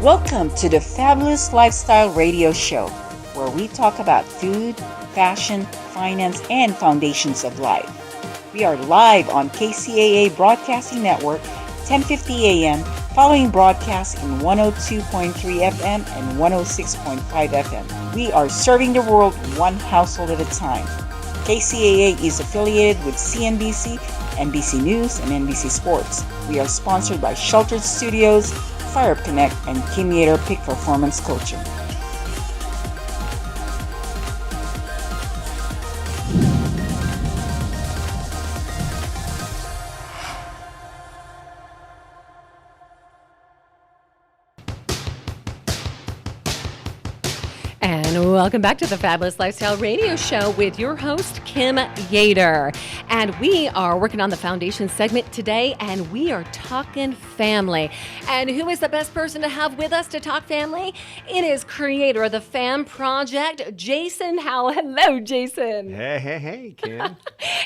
Welcome to the Fabulous Lifestyle Radio Show, where we talk about food, fashion, finance, and foundations of life. We are live on KCAA Broadcasting Network, 10:50 a.m., following broadcasts in 102.3 FM and 106.5 FM. We are serving the world one household at a time. KCAA is affiliated with CNBC, NBC News, and NBC Sports. We are sponsored by Sheltered Studios, Fire Up Connect, and Yeater Peak Performance Coaching. And welcome back to the Fabulous Lifestyle Radio Show with your host, Kim Yeater. And we are working on the foundation segment today, and we are talking family. And who is the best person to have with us to talk family? It is creator of the F.A.M Project, Jashin Howell. Hello, Jason. Hey, Kim.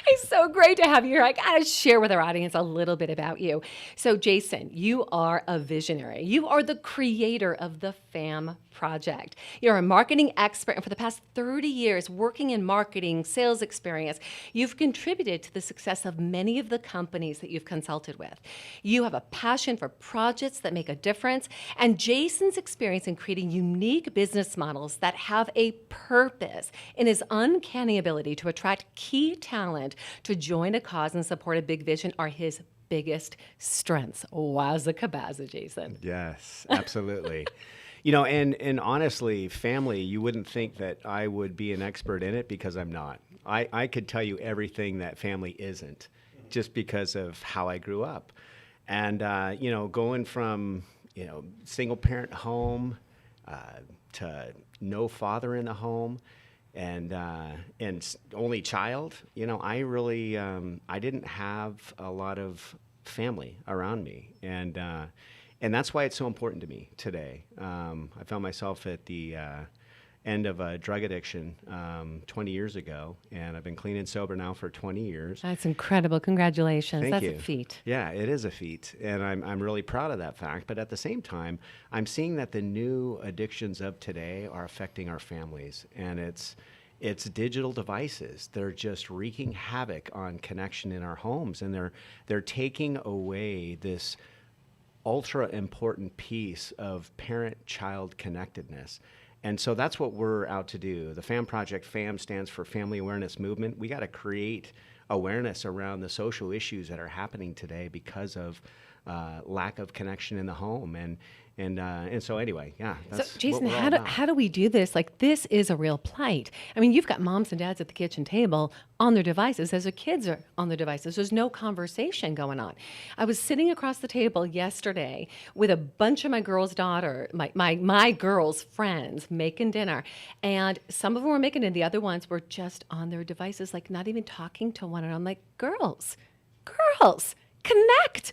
It's so great to have you here. I got to share with our audience a little bit about you. So, Jason, you are a visionary. You are the creator of the F.A.M Project. You're a marketing expert, and for the past 30 years working in marketing, sales experience, you've contributed to the success of many of the companies that you've consulted with. You have a passion for projects that make a difference, and Jason's experience in creating unique business models that have a purpose and his uncanny ability to attract key talent to join a cause and support a big vision are his biggest strengths. Wowza kabaza, Jason. Yes, absolutely. You know, and honestly, family, you wouldn't think that I would be an expert in it because I'm not. I could tell you everything that family isn't just because of how I grew up. And, going from, single parent home to no father in the home and only child, I really, I didn't have a lot of family around me. And that's why it's so important to me today. I found myself at the end of a drug addiction 20 years ago, and I've been clean and sober now for 20 years. That's incredible. Congratulations. Thank you. That's a feat. Yeah, it is a feat, and I'm really proud of that fact. But at the same time, I'm seeing that the new addictions of today are affecting our families, and it's digital devices. They're just wreaking havoc on connection in our homes, and they're taking away this ultra important piece of parent-child connectedness. And so that's what we're out to do. The F.A.M Project, F.A.M stands for Family Awareness Movement. We got to create awareness around the social issues that are happening today because of lack of connection in the home. And so anyway, yeah. That's so, Jason, what we're all about. how do we do this? Like, this is a real plight. I mean, you've got moms and dads at the kitchen table on their devices as their kids are on their devices. There's no conversation going on. I was sitting across the table yesterday with a bunch of my girls' my girls' friends making dinner, and some of them were making it, the other ones were just on their devices, like not even talking to one another. I'm like, girls. Connect.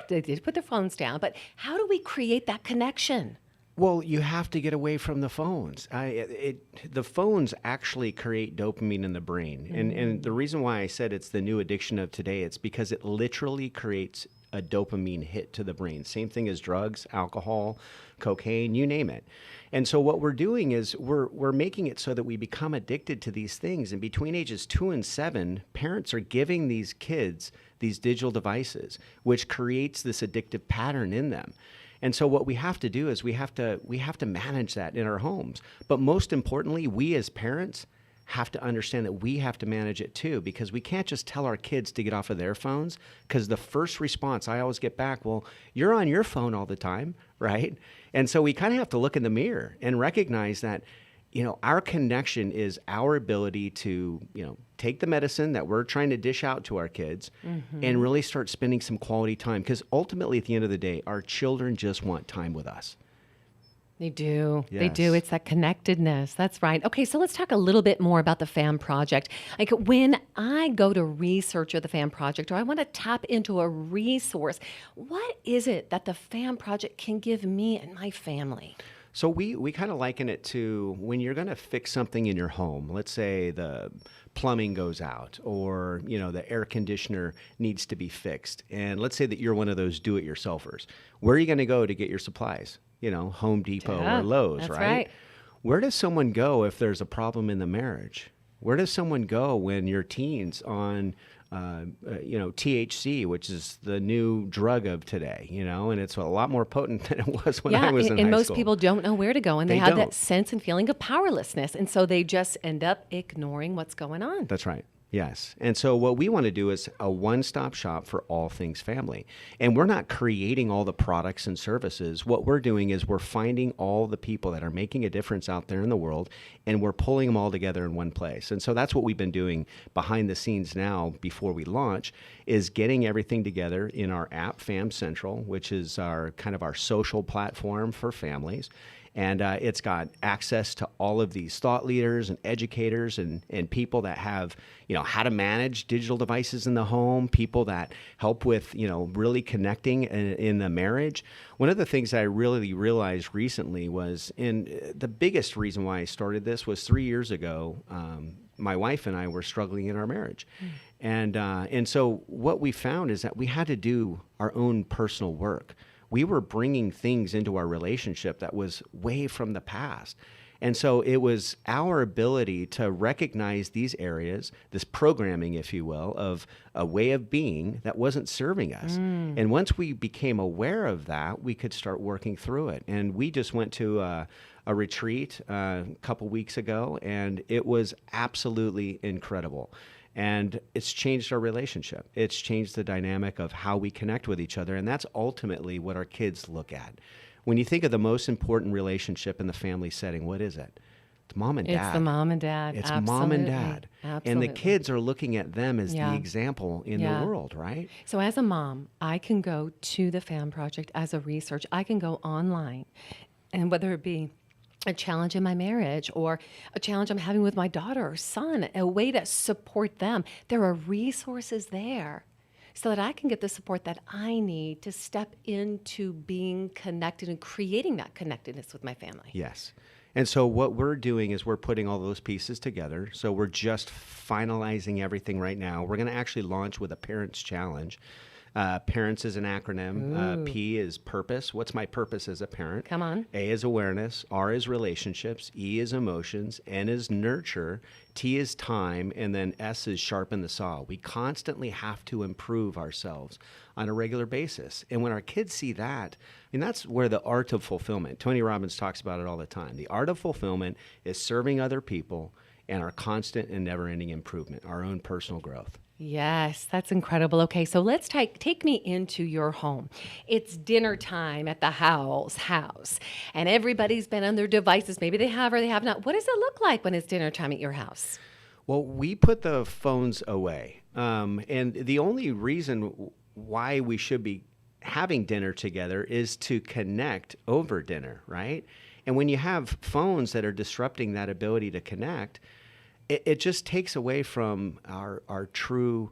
They did put their phones down, but how do we create that connection? Well, you have to get away from the phones. The phones actually create dopamine in the brain. And the reason why I said it's the new addiction of today, it's because it literally creates a dopamine hit to the brain. Same thing as drugs, alcohol, cocaine, you name it. And so what we're doing is we're making it so that we become addicted to these things. And between ages 2 and 7, parents are giving these kids these digital devices, which creates this addictive pattern in them. And so what we have to do is we have to manage that in our homes. But most importantly, we as parents have to understand that we have to manage it too, because we can't just tell our kids to get off of their phones, because the first response I always get back, well, you're on your phone all the time, right? And so we kind of have to look in the mirror and recognize that, our connection is our ability to, take the medicine that we're trying to dish out to our kids and really start spending some quality time. Because ultimately, at the end of the day, our children just want time with us. They do. Yes. They do. It's that connectedness. That's right. Okay, so let's talk a little bit more about the F.A.M Project. Like, when I go to research the F.A.M Project, or I want to tap into a resource, what is it that the F.A.M Project can give me and my family? So we kind of liken it to when you're going to fix something in your home. Let's say the plumbing goes out, or the air conditioner needs to be fixed, and let's say that you're one of those do-it-yourselfers, where are you going to go to get your supplies? Home Depot or Lowe's, that's right? right. Where does someone go if there's a problem in the marriage? Where does someone go when your teen's on THC, which is the new drug of today, and it's a lot more potent than it was when I was in high school. And most people don't know where to go, and they have don't. that sense and feeling of powerlessness, and so they just end up ignoring what's going on. That's right. Yes. And so what we want to do is a one-stop shop for all things family. And we're not creating all the products and services. What we're doing is we're finding all the people that are making a difference out there in the world, and we're pulling them all together in one place. And so that's what we've been doing behind the scenes now before we launch, is getting everything together in our app, F.A.M Central, which is our kind of our social platform for families. And it's got access to all of these thought leaders and educators and people that have, how to manage digital devices in the home, people that help with, really connecting in the marriage. One of the things I really realized recently was, the biggest reason why I started this was 3 years ago, my wife and I were struggling in our marriage. And so what we found is that we had to do our own personal work. We were bringing things into our relationship that was way from the past. And so it was our ability to recognize these areas, this programming, if you will, of a way of being that wasn't serving us. And once we became aware of that, we could start working through it. And we just went to a retreat a couple weeks ago, and it was absolutely incredible. And it's changed our relationship. It's changed the dynamic of how we connect with each other. And that's ultimately what our kids look at. When you think of the most important relationship in the family setting, what is it? It's mom and dad. It's the mom and dad. It's Absolutely. mom and dad. Absolutely. And the kids are looking at them as Yeah. the example in Yeah. the world, right? So as a mom, I can go to the F.A.M Project as a research. I can go online, and whether it be a challenge in my marriage or a challenge I'm having with my daughter or son, a way to support them, there are resources there so that I can get the support that I need to step into being connected and creating that connectedness with my family. Yes. And so what we're doing is we're putting all those pieces together. So we're just finalizing everything right now. We're going to actually launch with a Parents Challenge. Parents is an acronym. P is purpose. What's my purpose as a parent? Come on. A is awareness. R is relationships. E is emotions. N is nurture. T is time. And then S is sharpen the saw. We constantly have to improve ourselves on a regular basis. And when our kids see that, that's where the art of fulfillment, Tony Robbins talks about it all the time. The art of fulfillment is serving other people and our constant and never-ending improvement, our own personal growth. Yes, that's incredible. Okay, so let's take me into your home. It's dinner time at the Howells house, and everybody's been on their devices. Maybe they have or they have not. What does it look like when it's dinner time at your house? Well, we put the phones away. And the only reason why we should be having dinner together is to connect over dinner, right? And when you have phones that are disrupting that ability to connect, it just takes away from our true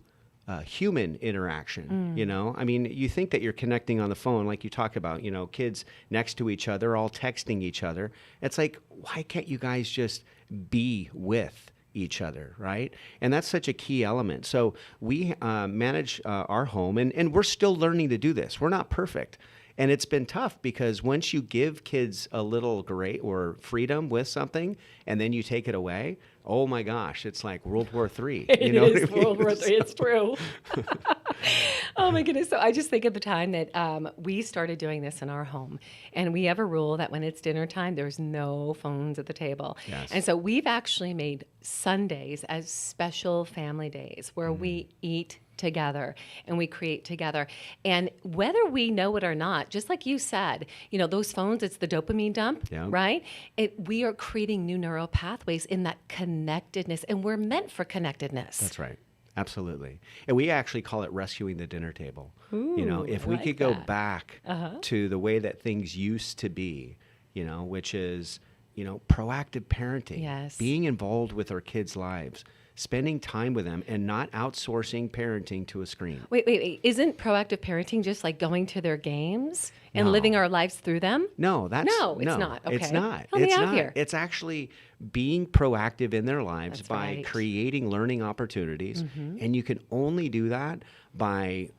human interaction, you think that you're connecting on the phone, like you talk about, kids next to each other, all texting each other. It's like, why can't you guys just be with each other, right? And that's such a key element. So we manage our home, and we're still learning to do this. We're not perfect. And it's been tough because once you give kids a little grace or freedom with something and then you take it away, oh my gosh, it's like World War III. It is World War III. It's true. Oh my goodness. So I just think of the time that we started doing this in our home, and we have a rule that when it's dinner time, there's no phones at the table. Yes. And so we've actually made Sundays as special family days where we eat together and we create together. And whether we know it or not, just like you said, those phones, it's the dopamine dump, right? We are creating new neural pathways in that connectedness, and we're meant for connectedness. That's right. Absolutely. And we actually call it rescuing the dinner table. Ooh, if I we like could go that. back to the way that things used to be, which is, proactive parenting, Yes. being involved with our kids' lives, spending time with them and not outsourcing parenting to a screen. Wait. Isn't proactive parenting just like going to their games and No. living our lives through them? No, It's not. Okay. It's not. Help me It's out not. here. It's actually being proactive in their lives That's by right. creating learning opportunities. And you can only do that by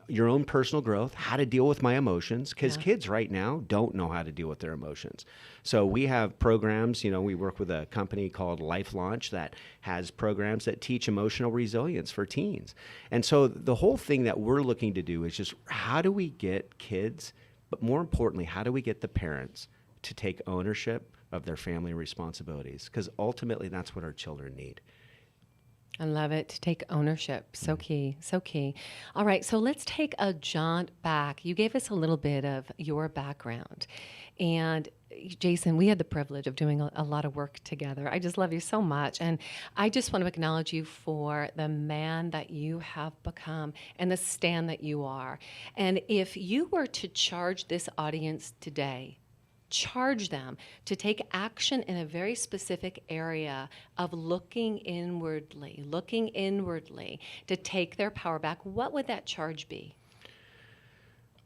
your own personal growth, how to deal with my emotions, because kids right now don't know how to deal with their emotions. So we have programs, we work with a company called Life Launch that has programs that teach emotional resilience for teens. And so the whole thing that we're looking to do is just how do we get kids, but more importantly, how do we get the parents to take ownership of their family responsibilities? Because ultimately that's what our children need. I love it. To take ownership. So key. So key. All right. So let's take a jaunt back. You gave us a little bit of your background. And Jason, we had the privilege of doing a lot of work together. I just love you so much. And I just want to acknowledge you for the man that you have become and the stand that you are. And if you were to charge this audience today, charge them to take action in a very specific area of looking inwardly, to take their power back, what would that charge be?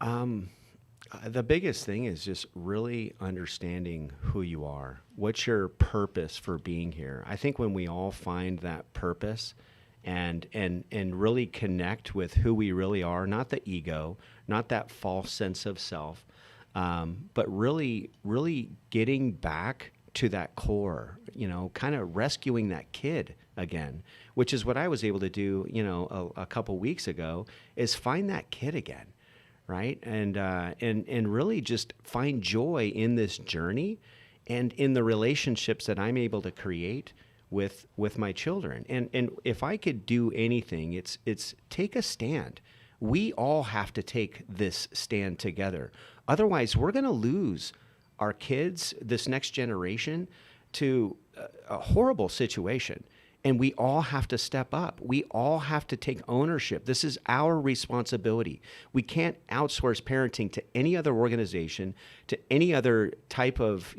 The biggest thing is just really understanding who you are. What's your purpose for being here? I think when we all find that purpose and really connect with who we really are, not the ego, not that false sense of self, but really getting back to that core, kind of rescuing that kid again, which is what I was able to do, a couple weeks ago, is find that kid again, right? And really just find joy in this journey and in the relationships that I'm able to create with my children. And if I could do anything, it's take a stand. We all have to take this stand together. Otherwise, we're going to lose our kids, this next generation, to a horrible situation. And we all have to step up. We all have to take ownership. This is our responsibility. We can't outsource parenting to any other organization, to any other type of,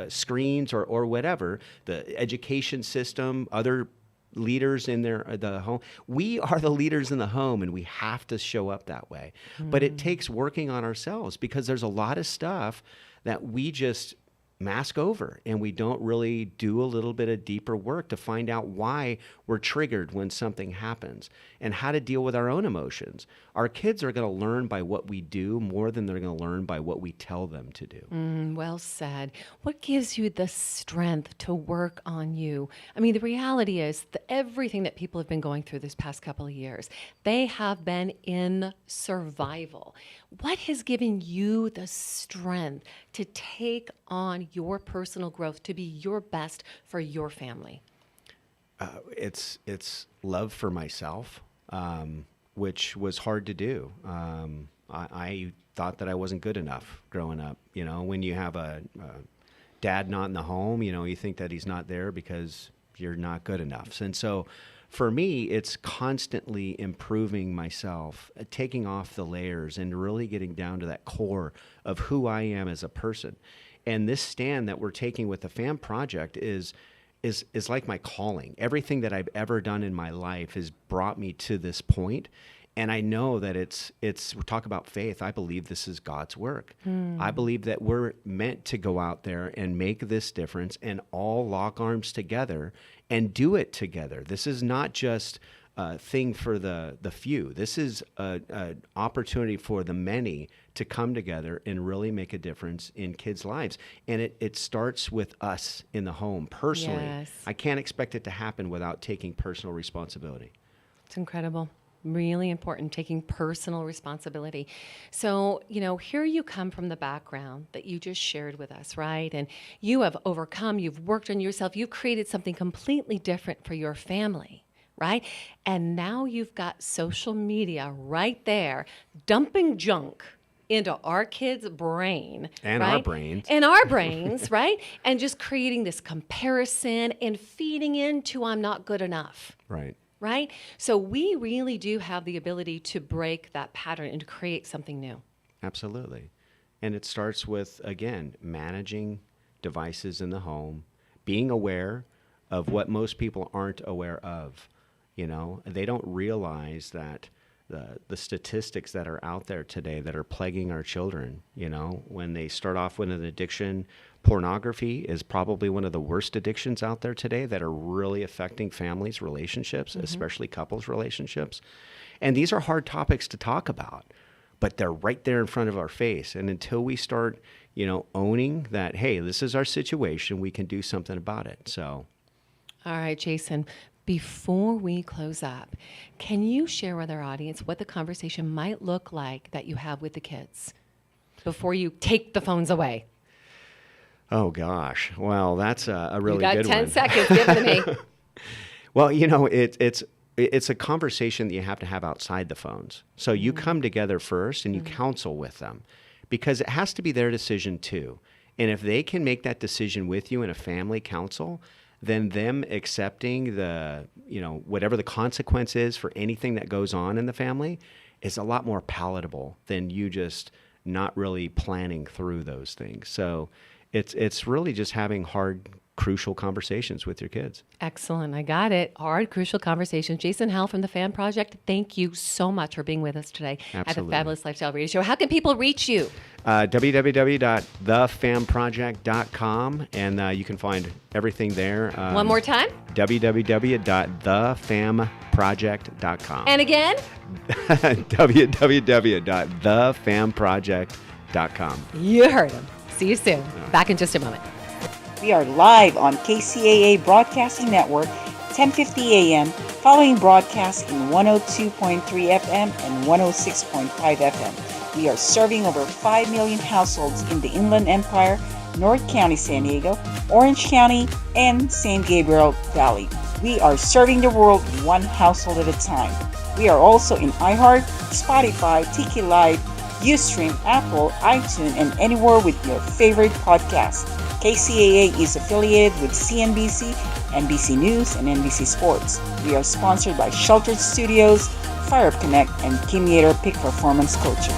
screens or whatever, the education system, other leaders in the home. We are the leaders in the home, and we have to show up that way. But it takes working on ourselves, because there's a lot of stuff that we just mask over, and we don't really do a little bit of deeper work to find out why we're triggered when something happens and how to deal with our own emotions. Our kids are going to learn by what we do more than they're going to learn by what we tell them to do. Well said. What gives you the strength to work on you? I mean, the reality is that everything that people have been going through this past couple of years, they have been in survival. What has given you the strength to take on your personal growth, to be your best for your family? It's love for myself, which was hard to do. I thought that I wasn't good enough growing up. When you have a dad not in the home, you think that he's not there because you're not good enough. And so for me, it's constantly improving myself, taking off the layers and really getting down to that core of who I am as a person. And this stand that we're taking with the F.A.M Project is like my calling. Everything that I've ever done in my life has brought me to this point. And I know that we talk about faith. I believe this is God's work. I believe that we're meant to go out there and make this difference and all lock arms together and do it together. This is not just a thing for the few. This is an opportunity for the many to come together and really make a difference in kids' lives. And it starts with us in the home personally. Yes. I can't expect it to happen without taking personal responsibility. It's incredible. Really important, taking personal responsibility. So, here you come from the background that you just shared with us, right? And you have overcome, you've worked on yourself, you've created something completely different for your family, right? And now you've got social media right there, dumping junk into our kids' brain. And right? our brains. And our brains, right? And just creating this comparison and feeding into I'm not good enough. Right. Right? So we really do have the ability to break that pattern and to create something new. Absolutely. And it starts with, again, managing devices in the home, being aware of what most people aren't aware of. You know, they don't realize that the statistics that are out there today that are plaguing our children, you know, when they start off with an addiction, pornography is probably one of the worst addictions out there today that are really affecting families, relationships, especially couples relationships. And these are hard topics to talk about, but they're right there in front of our face. And until we start, you know, owning that, hey, this is our situation, we can do something about it. So. All right, Jason, before we close up, can you share with our audience what the conversation might look like that you have with the kids before you take the phones away? Oh, gosh. Well, that's a really good one. You got 10 seconds. Give it to me. Well, you know, it's a conversation that you have to have outside the phones. So you come together first and you counsel with them, because it has to be their decision too. And if they can make that decision with you in a family council, then them accepting the, you know, whatever the consequence is for anything that goes on in the family is a lot more palatable than you just not really planning through those things. So it's really just having hard, crucial conversations with your kids. Excellent. I got it. Hard, crucial conversations. Jashin Howell from the F.A.M Project, thank you so much for being with us today at the Fabulous Lifestyle Radio Show. How can people reach you? www.thefamproject.com, and you can find everything there. One more time? www.thefamproject.com. And again? www.thefamproject.com. You heard him. See you soon. Back in just a moment. We are live on KCAA Broadcasting Network, 10:50 a.m., following broadcasts in 102.3 FM and 106.5 FM. We are serving over 5 million households in the Inland Empire, North County, San Diego, Orange County, and San Gabriel Valley. We are serving the world one household at a time. We are also in iHeart, Spotify, Tiki Live, Ustream, Apple, iTunes, and anywhere with your favorite podcast. KCAA is affiliated with CNBC, NBC News, and NBC Sports. We are sponsored by Sheltered Studios, Fire Up Connect, and Yeater Peak Performance Coaching.